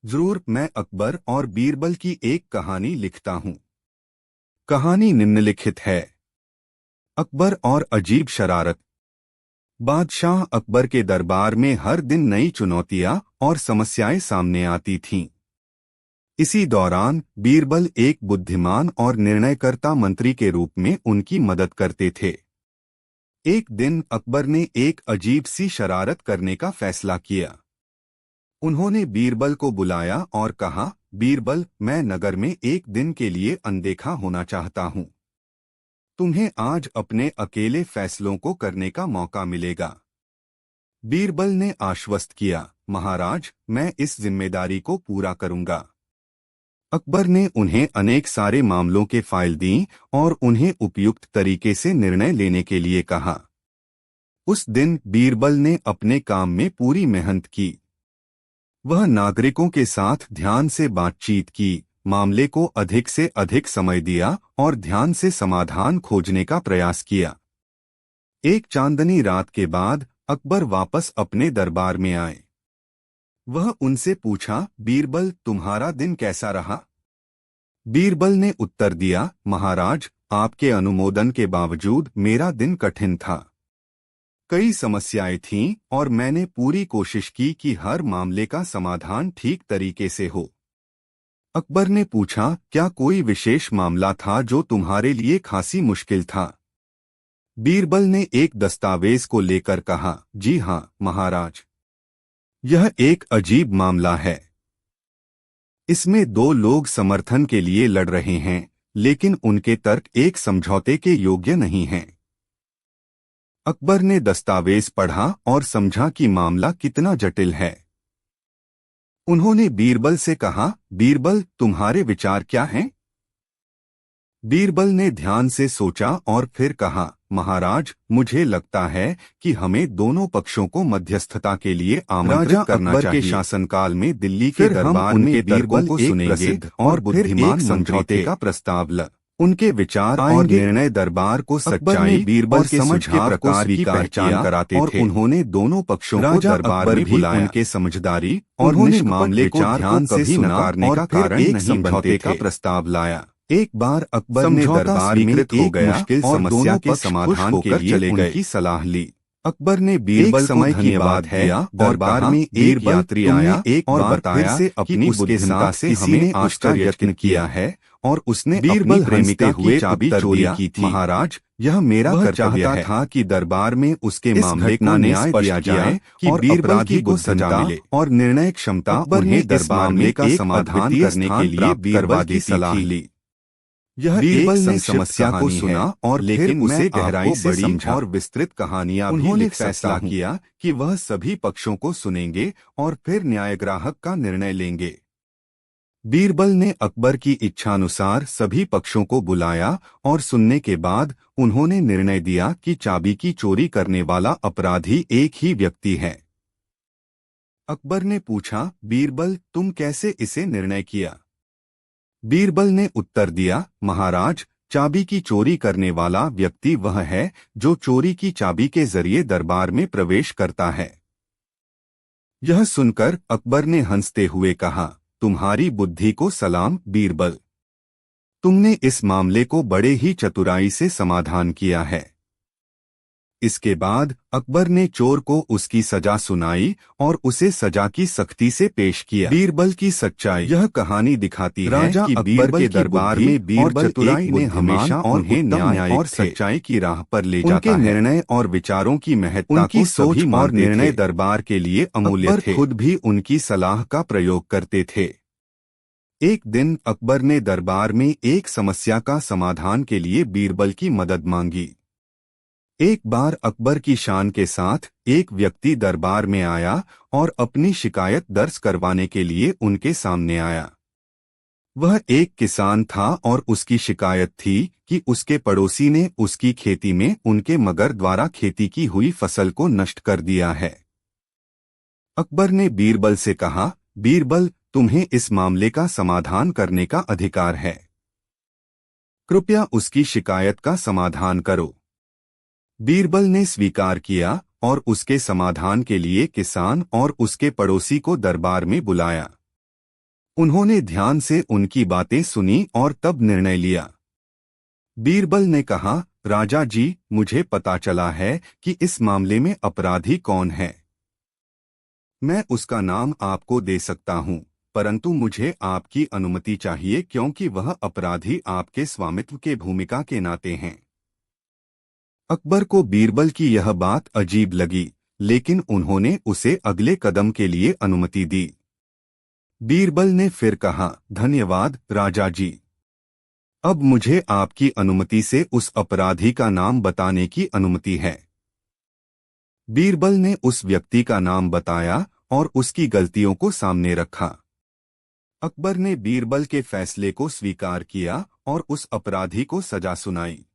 जरूर, मैं अकबर और बीरबल की एक कहानी लिखता हूँ। कहानी निम्नलिखित है। अकबर और अजीब शरारत। बादशाह अकबर के दरबार में हर दिन नई चुनौतियां और समस्याएं सामने आती थीं। इसी दौरान बीरबल एक बुद्धिमान और निर्णयकर्ता मंत्री के रूप में उनकी मदद करते थे। एक दिन अकबर ने एक अजीब सी शरारत करने का फैसला किया। उन्होंने बीरबल को बुलाया और कहा, बीरबल, मैं नगर में एक दिन के लिए अनदेखा होना चाहता हूं। तुम्हें आज अपने अकेले फैसलों को करने का मौका मिलेगा। बीरबल ने आश्वस्त किया, महाराज, मैं इस जिम्मेदारी को पूरा करूंगा। अकबर ने उन्हें अनेक सारे मामलों के फाइल दी और उन्हें उपयुक्त तरीके से निर्णय लेने के लिए कहा। उस दिन बीरबल ने अपने काम में पूरी मेहनत की। वह नागरिकों के साथ ध्यान से बातचीत की, मामले को अधिक से अधिक समय दिया और ध्यान से समाधान खोजने का प्रयास किया। एक चांदनी रात के बाद अकबर वापस अपने दरबार में आए। वह उनसे पूछा, बीरबल, तुम्हारा दिन कैसा रहा? बीरबल ने उत्तर दिया, महाराज, आपके अनुमोदन के बावजूद मेरा दिन कठिन था। कई समस्याएं थीं और मैंने पूरी कोशिश की कि हर मामले का समाधान ठीक तरीके से हो। अकबर ने पूछा, क्या कोई विशेष मामला था जो तुम्हारे लिए खासी मुश्किल था? बीरबल ने एक दस्तावेज को लेकर कहा, जी हां, महाराज। यह एक अजीब मामला है। इसमें दो लोग समर्थन के लिए लड़ रहे हैं, लेकिन उनके तर्क एक समझौते के योग्य नहीं हैं। अकबर ने दस्तावेज पढ़ा और समझा कि मामला कितना जटिल है। उन्होंने बीरबल से कहा, बीरबल, तुम्हारे विचार क्या हैं? बीरबल ने ध्यान से सोचा और फिर कहा, महाराज, मुझे लगता है कि हमें दोनों पक्षों को मध्यस्थता के लिए आमंत्रित करना चाहिए। अकबर के शासनकाल में दिल्ली के दरबार में बीरबल को सुनेंगे और बुद्धिमान समझौते का प्रस्ताव ला। उनके विचार और निर्णय दरबार को सच्चाई बीरबल के समझ के प्रकार की पहचान कराते थे और उन्होंने दोनों पक्षों को दरबार में बुलाया। उनके समझदारी और उन्होंने मामले को ध्यान से नकारने का कारण एक समझौते का प्रस्ताव लाया। एक बार अकबर ने दरबार में एक मुश्किल समस्या के समाधान के लिए उनकी सलाह ली। अकबर ने बीरबल को धन्यवाद दिया। दरबार में एक यात्री आया और बताया से अपनी बुद्धिमत्ता से हमने आश्चर्यचकित किया है और उसने बीरबल प्रेमिका हुए चाबी चोरी की थी। महाराज, यह मेरा कर्तव्य था कि दरबार में उसके मामले को न्याय दिया जाए कि बीरबल को सजा मिले और निर्णय क्षमता उन्हें दरबार में का समाधान करने के लिए बीरबल की सलाह ली। यह बीरबल ने समस्या को सुना और लेकिन उसे गहराई से समझा और विस्तृत कहानियां भी लिख फैसला किया कि वह सभी पक्षों को सुनेंगे और फिर न्यायग्राहक का निर्णय लेंगे। बीरबल ने अकबर की इच्छानुसार सभी पक्षों को बुलाया और सुनने के बाद उन्होंने निर्णय दिया कि चाबी की चोरी करने वाला अपराधी एक ही व्यक्ति है। अकबर ने पूछा, बीरबल, तुम कैसे इसे निर्णय किया? बीरबल ने उत्तर दिया, महाराज, चाबी की चोरी करने वाला व्यक्ति वह है जो चोरी की चाबी के जरिए दरबार में प्रवेश करता है। यह सुनकर अकबर ने हंसते हुए कहा, तुम्हारी बुद्धि को सलाम, बीरबल। तुमने इस मामले को बड़े ही चतुराई से समाधान किया है। इसके बाद अकबर ने चोर को उसकी सजा सुनाई और उसे सजा की सख्ती से पेश किया। बीरबल की सच्चाई। यह कहानी दिखाती है कि बीरबल के दरबार में बीरबल चतुराई ने हमेशा उन्हें न्याय और सच्चाई की राह पर ले जाता है। उनके निर्णय और विचारों की महत्ता को सोच और निर्णय दरबार के लिए अमूल्य थे। खुद भी उनकी सलाह का प्रयोग करते थे। एक दिन अकबर ने दरबार में एक समस्या का समाधान के लिए बीरबल की मदद मांगी। एक बार अकबर की शान के साथ एक व्यक्ति दरबार में आया और अपनी शिकायत दर्ज करवाने के लिए उनके सामने आया। वह एक किसान था और उसकी शिकायत थी कि उसके पड़ोसी ने उसकी खेती में उनके मगर द्वारा खेती की हुई फसल को नष्ट कर दिया है। अकबर ने बीरबल से कहा, बीरबल, तुम्हें इस मामले का समाधान करने का अधिकार है। कृपया उसकी शिकायत का समाधान करो। बीरबल ने स्वीकार किया और उसके समाधान के लिए किसान और उसके पड़ोसी को दरबार में बुलाया। उन्होंने ध्यान से उनकी बातें सुनी और तब निर्णय लिया। बीरबल ने कहा, राजा जी, मुझे पता चला है कि इस मामले में अपराधी कौन है। मैं उसका नाम आपको दे सकता हूँ, परंतु मुझे आपकी अनुमति चाहिए क्योंकि वह अपराधी आपके स्वामित्व के भूमिका के नाते हैं। अकबर को बीरबल की यह बात अजीब लगी, लेकिन उन्होंने उसे अगले कदम के लिए अनुमति दी। बीरबल ने फिर कहा, धन्यवाद राजा जी। अब मुझे आपकी अनुमति से उस अपराधी का नाम बताने की अनुमति है। बीरबल ने उस व्यक्ति का नाम बताया और उसकी गलतियों को सामने रखा। अकबर ने बीरबल के फैसले को स्वीकार किया और उस अपराधी को सजा सुनाई।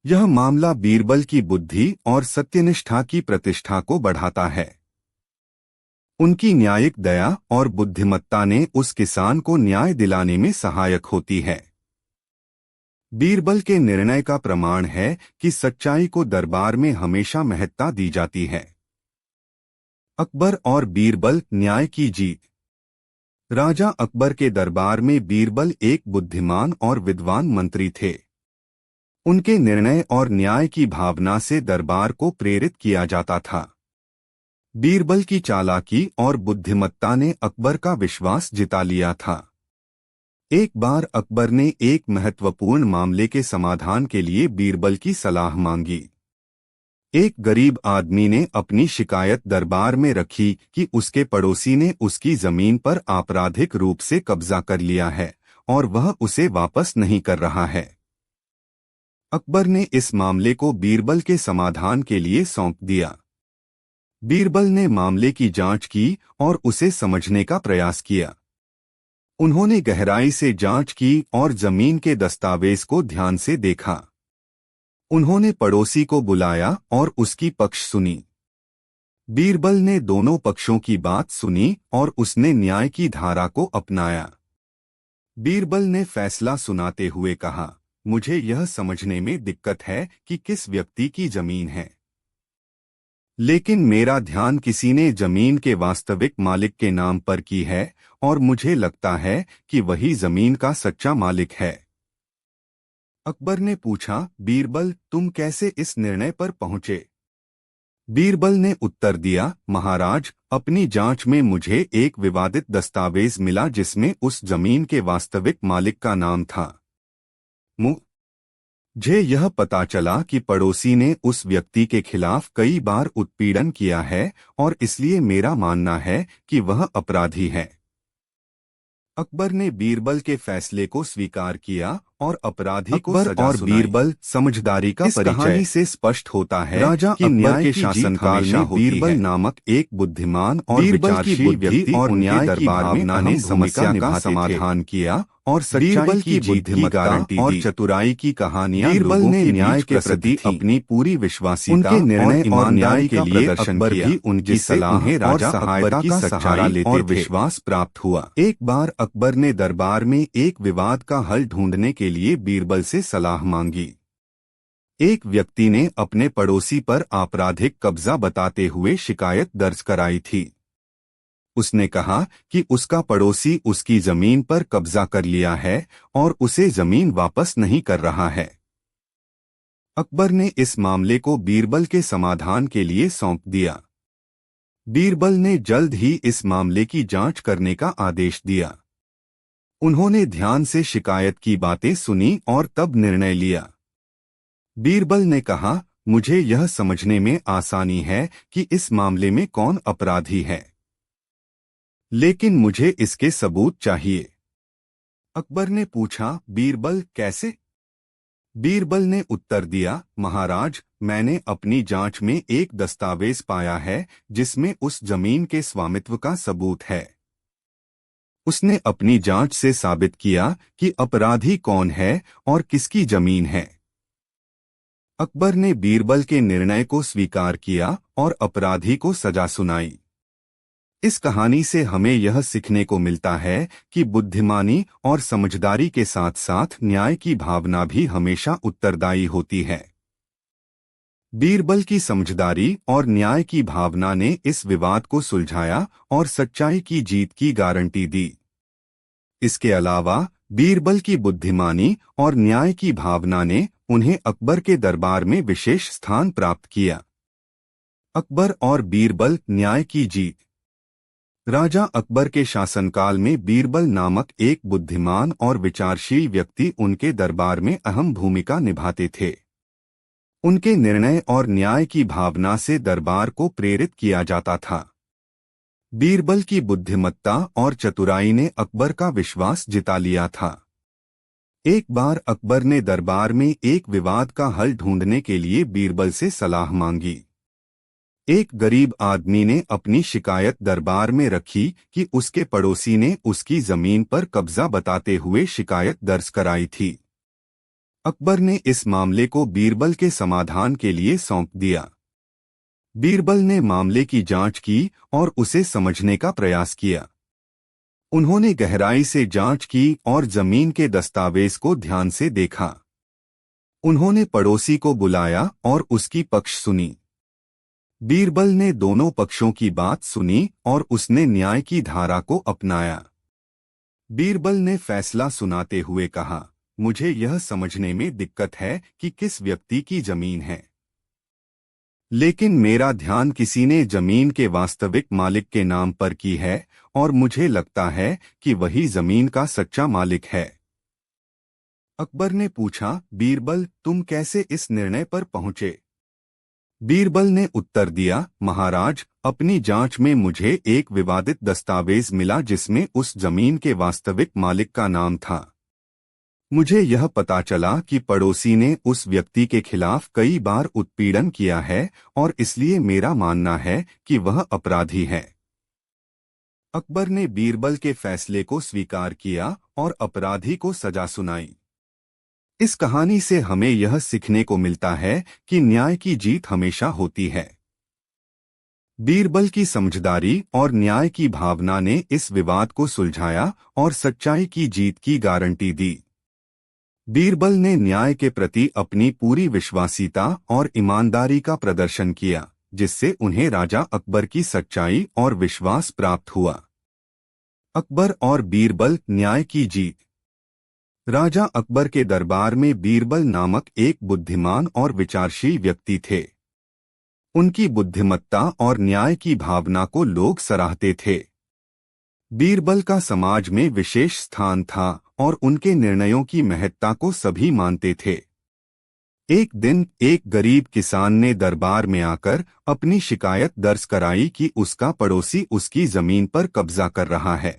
यह मामला बीरबल की बुद्धि और सत्यनिष्ठा की प्रतिष्ठा को बढ़ाता है। उनकी न्यायिक दया और बुद्धिमत्ता ने उस किसान को न्याय दिलाने में सहायक होती है। बीरबल के निर्णय का प्रमाण है कि सच्चाई को दरबार में हमेशा महत्ता दी जाती है। अकबर और बीरबल, न्याय की जीत। राजा अकबर के दरबार में बीरबल एक बुद्धिमान और विद्वान मंत्री थे। उनके निर्णय और न्याय की भावना से दरबार को प्रेरित किया जाता था। बीरबल की चालाकी और बुद्धिमत्ता ने अकबर का विश्वास जिता लिया था। एक बार अकबर ने एक महत्वपूर्ण मामले के समाधान के लिए बीरबल की सलाह मांगी। एक गरीब आदमी ने अपनी शिकायत दरबार में रखी कि उसके पड़ोसी ने उसकी जमीन पर आपराधिक रूप से कब्जा कर लिया है और वह उसे वापस नहीं कर रहा है। अकबर ने इस मामले को बीरबल के समाधान के लिए सौंप दिया। बीरबल ने मामले की जांच की और उसे समझने का प्रयास किया। उन्होंने गहराई से जांच की और जमीन के दस्तावेज को ध्यान से देखा। उन्होंने पड़ोसी को बुलाया और उसकी पक्ष सुनी। बीरबल ने दोनों पक्षों की बात सुनी और उसने न्याय की धारा को अपनाया। बीरबल ने फैसला सुनाते हुए कहा, मुझे यह समझने में दिक्कत है कि किस व्यक्ति की जमीन है, लेकिन मेरा ध्यान किसी ने जमीन के वास्तविक मालिक के नाम पर की है और मुझे लगता है कि वही जमीन का सच्चा मालिक है। अकबर ने पूछा, बीरबल, तुम कैसे इस निर्णय पर पहुंचे? बीरबल ने उत्तर दिया, महाराज, अपनी जांच में मुझे एक विवादित दस्तावेज मिला जिसमें उस जमीन के वास्तविक मालिक का नाम था। मुझे यह पता चला कि पड़ोसी ने उस व्यक्ति के खिलाफ कई बार उत्पीड़न किया है और इसलिए मेरा मानना है कि वह अपराधी है। अकबर ने बीरबल के फैसले को स्वीकार किया और अपराधी को सजा सुनाई। बीरबल समझदारी का परिचय। इस कहानी से स्पष्ट होता है राजा कि न्याय के शासनकाल में बीरबल नामक एक बुद्धिमान और विचारशील व्यक्ति और न्याय की भावना ने समस्या का समाधान किया और सच्चाई की बुद्धिमत्ता और चतुराई की कहानियां बीरबल ने न्याय के प्रति अपनी पूरी विश्वासियता, उनके निर्णय और न्याय के लिए अकबर भी उनकी सलाह और सहायता की सच्चाई और विश्वास प्राप्त हुआ। एक बार अकबर ने दरबार में एक विवाद का हल ढूंढने के लिए बीरबल से सलाह मांगी। एक व्यक्ति ने अपने पड़ोसी पर आपराधिक कब्जा बताते हुए शिकायत दर्ज कराई थी। उसने कहा कि उसका पड़ोसी उसकी जमीन पर कब्जा कर लिया है और उसे जमीन वापस नहीं कर रहा है। अकबर ने इस मामले को बीरबल के समाधान के लिए सौंप दिया। बीरबल ने जल्द ही इस मामले की जांच करने का आदेश दिया। उन्होंने ध्यान से शिकायत की बातें सुनी और तब निर्णय लिया। बीरबल ने कहा, मुझे यह समझने में आसानी है कि इस मामले में कौन अपराधी है, लेकिन मुझे इसके सबूत चाहिए। अकबर ने पूछा, बीरबल, कैसे? बीरबल ने उत्तर दिया, महाराज, मैंने अपनी जांच में एक दस्तावेज पाया है जिसमें उस जमीन के स्वामित्व का सबूत है। उसने अपनी जांच से साबित किया कि अपराधी कौन है और किसकी जमीन है। अकबर ने बीरबल के निर्णय को स्वीकार किया और अपराधी को सजा सुनाई। इस कहानी से हमें यह सीखने को मिलता है कि बुद्धिमानी और समझदारी के साथ साथ न्याय की भावना भी हमेशा उत्तरदायी होती है। बीरबल की समझदारी और न्याय की भावना ने इस विवाद को सुलझाया और सच्चाई की जीत की गारंटी दी। इसके अलावा बीरबल की बुद्धिमानी और न्याय की भावना ने उन्हें अकबर के दरबार में विशेष स्थान प्राप्त किया। अकबर और बीरबल, न्याय की जीत। राजा अकबर के शासनकाल में बीरबल नामक एक बुद्धिमान और विचारशील व्यक्ति उनके दरबार में अहम भूमिका निभाते थे। उनके निर्णय और न्याय की भावना से दरबार को प्रेरित किया जाता था। बीरबल की बुद्धिमत्ता और चतुराई ने अकबर का विश्वास जिता लिया था। एक बार अकबर ने दरबार में एक विवाद का हल ढूंढने के लिए बीरबल से सलाह मांगी। एक गरीब आदमी ने अपनी शिकायत दरबार में रखी कि उसके पड़ोसी ने उसकी जमीन पर कब्जा बताते हुए शिकायत दर्ज कराई थी। अकबर ने इस मामले को बीरबल के समाधान के लिए सौंप दिया। बीरबल ने मामले की जांच की और उसे समझने का प्रयास किया। उन्होंने गहराई से जांच की और जमीन के दस्तावेज को ध्यान से देखा। उन्होंने पड़ोसी को बुलाया और उसकी पक्ष सुनी। बीरबल ने दोनों पक्षों की बात सुनी और उसने न्याय की धारा को अपनाया। बीरबल ने फैसला सुनाते हुए कहा, मुझे यह समझने में दिक्कत है कि किस व्यक्ति की जमीन है, लेकिन मेरा ध्यान किसी ने जमीन के वास्तविक मालिक के नाम पर की है और मुझे लगता है कि वही जमीन का सच्चा मालिक है। अकबर ने पूछा, बीरबल, तुम कैसे इस निर्णय पर पहुंचे? बीरबल ने उत्तर दिया, महाराज, अपनी जांच में मुझे एक विवादित दस्तावेज मिला जिसमें उस जमीन के वास्तविक मालिक का नाम था। मुझे यह पता चला कि पड़ोसी ने उस व्यक्ति के खिलाफ कई बार उत्पीड़न किया है और इसलिए मेरा मानना है कि वह अपराधी है। अकबर ने बीरबल के फैसले को स्वीकार किया और अपराधी को सजा सुनाई। इस कहानी से हमें यह सीखने को मिलता है कि न्याय की जीत हमेशा होती है। बीरबल की समझदारी और न्याय की भावना ने इस विवाद को सुलझाया और सच्चाई की जीत की गारंटी दी। बीरबल ने न्याय के प्रति अपनी पूरी विश्वासिता और ईमानदारी का प्रदर्शन किया, जिससे उन्हें राजा अकबर की सच्चाई और विश्वास प्राप्त हुआ। अकबर और बीरबल, न्याय की जीत। राजा अकबर के दरबार में बीरबल नामक एक बुद्धिमान और विचारशील व्यक्ति थे। उनकी बुद्धिमत्ता और न्याय की भावना को लोग सराहते थे। बीरबल का समाज में विशेष स्थान था और उनके निर्णयों की महत्ता को सभी मानते थे। एक दिन एक गरीब किसान ने दरबार में आकर अपनी शिकायत दर्ज कराई कि उसका पड़ोसी उसकी जमीन पर कब्जा कर रहा है।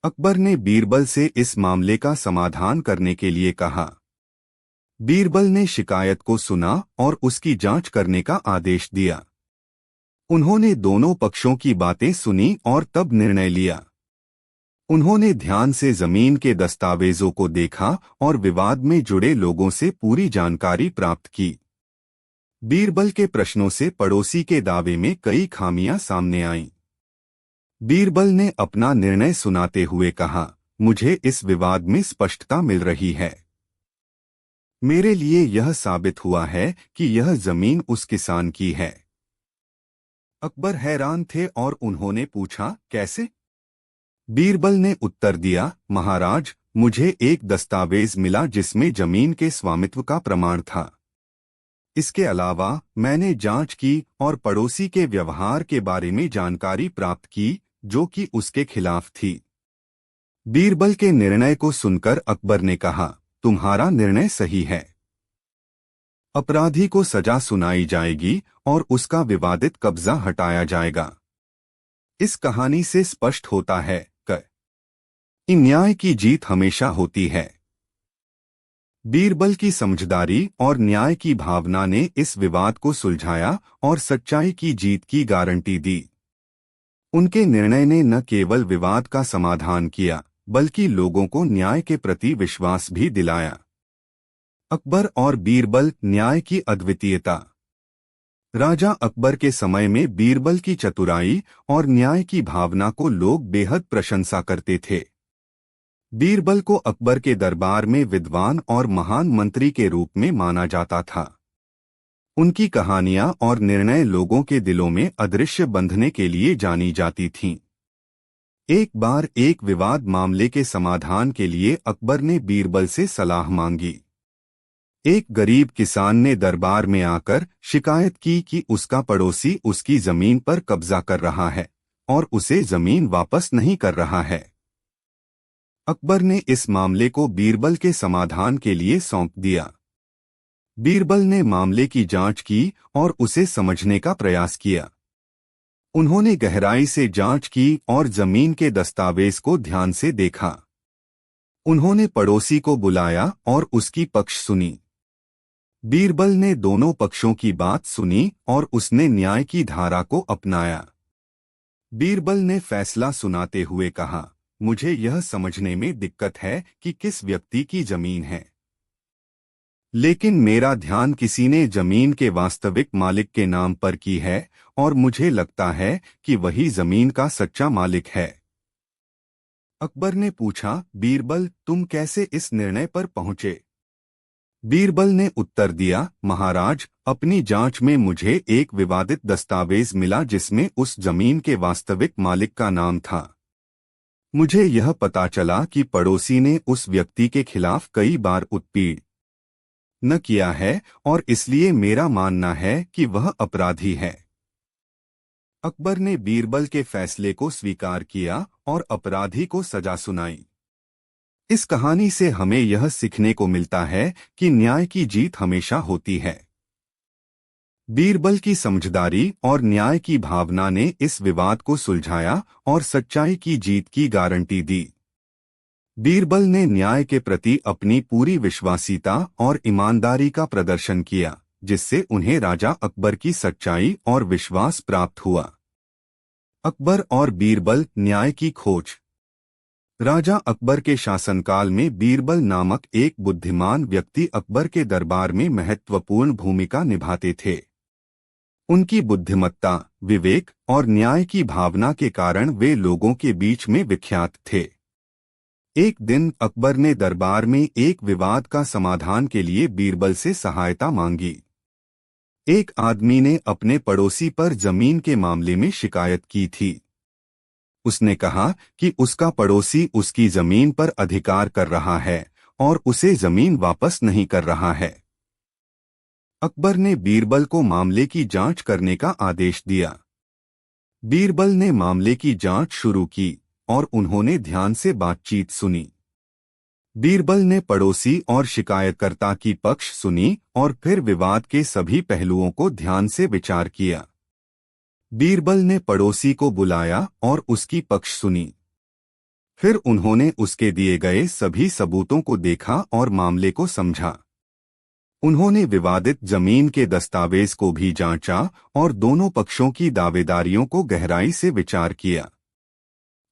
अकबर ने बीरबल से इस मामले का समाधान करने के लिए कहा। बीरबल ने शिकायत को सुना और उसकी जांच करने का आदेश दिया। उन्होंने दोनों पक्षों की बातें सुनी और तब निर्णय लिया। उन्होंने ध्यान से जमीन के दस्तावेजों को देखा और विवाद में जुड़े लोगों से पूरी जानकारी प्राप्त की। बीरबल के प्रश्नों से पड़ोसी के दावे में कई खामियां सामने आईं। बीरबल ने अपना निर्णय सुनाते हुए कहा, मुझे इस विवाद में स्पष्टता मिल रही है। मेरे लिए यह साबित हुआ है कि यह जमीन उस किसान की है। अकबर हैरान थे और उन्होंने पूछा, कैसे? बीरबल ने उत्तर दिया, महाराज, मुझे एक दस्तावेज मिला जिसमें जमीन के स्वामित्व का प्रमाण था। इसके अलावा मैंने जांच की और पड़ोसी के व्यवहार के बारे में जानकारी प्राप्त की जो कि उसके खिलाफ थी। बीरबल के निर्णय को सुनकर अकबर ने कहा, तुम्हारा निर्णय सही है। अपराधी को सजा सुनाई जाएगी और उसका विवादित कब्जा हटाया जाएगा। इस कहानी से स्पष्ट होता है कि न्याय की जीत हमेशा होती है। बीरबल की समझदारी और न्याय की भावना ने इस विवाद को सुलझाया और सच्चाई की जीत की गारंटी दी। उनके निर्णय ने न केवल विवाद का समाधान किया, बल्कि लोगों को न्याय के प्रति विश्वास भी दिलाया। अकबर और बीरबल, न्याय की अद्वितीयता। राजा अकबर के समय में बीरबल की चतुराई और न्याय की भावना को लोग बेहद प्रशंसा करते थे। बीरबल को अकबर के दरबार में विद्वान और महान मंत्री के रूप में माना जाता था। उनकी कहानियां और निर्णय लोगों के दिलों में अदृश्य बंधने के लिए जानी जाती थीं। एक बार एक विवाद मामले के समाधान के लिए अकबर ने बीरबल से सलाह मांगी। एक गरीब किसान ने दरबार में आकर शिकायत की कि उसका पड़ोसी उसकी जमीन पर कब्जा कर रहा है और उसे जमीन वापस नहीं कर रहा है। अकबर ने इस मामले को बीरबल के समाधान के लिए सौंप दिया। बीरबल ने मामले की जांच की और उसे समझने का प्रयास किया। उन्होंने गहराई से जांच की और जमीन के दस्तावेज को ध्यान से देखा। उन्होंने पड़ोसी को बुलाया और उसकी पक्ष सुनी। बीरबल ने दोनों पक्षों की बात सुनी और उसने न्याय की धारा को अपनाया। बीरबल ने फैसला सुनाते हुए कहा, मुझे यह समझने में दिक्कत है कि किस व्यक्ति की जमीन है, लेकिन मेरा ध्यान किसी ने जमीन के वास्तविक मालिक के नाम पर की है और मुझे लगता है कि वही जमीन का सच्चा मालिक है। अकबर ने पूछा, बीरबल, तुम कैसे इस निर्णय पर पहुंचे? बीरबल ने उत्तर दिया, महाराज, अपनी जांच में मुझे एक विवादित दस्तावेज मिला जिसमें उस जमीन के वास्तविक मालिक का नाम था। मुझे यह पता चला कि पड़ोसी ने उस व्यक्ति के खिलाफ कई बार उत्पीड़न न किया है और इसलिए मेरा मानना है कि वह अपराधी है। अकबर ने बीरबल के फैसले को स्वीकार किया और अपराधी को सजा सुनाई। इस कहानी से हमें यह सीखने को मिलता है कि न्याय की जीत हमेशा होती है। बीरबल की समझदारी और न्याय की भावना ने इस विवाद को सुलझाया और सच्चाई की जीत की गारंटी दी। बीरबल ने न्याय के प्रति अपनी पूरी विश्वासियता और ईमानदारी का प्रदर्शन किया, जिससे उन्हें राजा अकबर की सच्चाई और विश्वास प्राप्त हुआ। अकबर और बीरबल, न्याय की खोज। राजा अकबर के शासनकाल में बीरबल नामक एक बुद्धिमान व्यक्ति अकबर के दरबार में महत्वपूर्ण भूमिका निभाते थे। उनकी बुद्धिमत्ता, विवेक और न्याय की भावना के कारण वे लोगों के बीच में विख्यात थे। एक दिन अकबर ने दरबार में एक विवाद का समाधान के लिए बीरबल से सहायता मांगी। एक आदमी ने अपने पड़ोसी पर जमीन के मामले में शिकायत की थी। उसने कहा कि उसका पड़ोसी उसकी जमीन पर अधिकार कर रहा है और उसे जमीन वापस नहीं कर रहा है। अकबर ने बीरबल को मामले की जांच करने का आदेश दिया। बीरबल ने मामले की जांच शुरू की और उन्होंने ध्यान से बातचीत सुनी। बीरबल ने पड़ोसी और शिकायतकर्ता की पक्ष सुनी और फिर विवाद के सभी पहलुओं को ध्यान से विचार किया। बीरबल ने पड़ोसी को बुलाया और उसकी पक्ष सुनी। फिर उन्होंने उसके दिए गए सभी सबूतों को देखा और मामले को समझा। उन्होंने विवादित जमीन के दस्तावेज को भी जांचा और दोनों पक्षों की दावेदारियों को गहराई से विचार किया।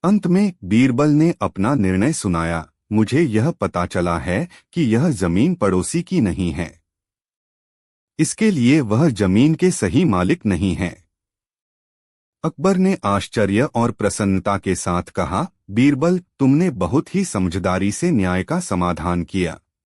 अंत में बीरबल ने अपना निर्णय सुनाया, मुझे यह पता चला है कि यह जमीन पड़ोसी की नहीं है, इसके लिए वह जमीन के सही मालिक नहीं है। अकबर ने आश्चर्य और प्रसन्नता के साथ कहा, बीरबल, तुमने बहुत ही समझदारी से न्याय का समाधान किया।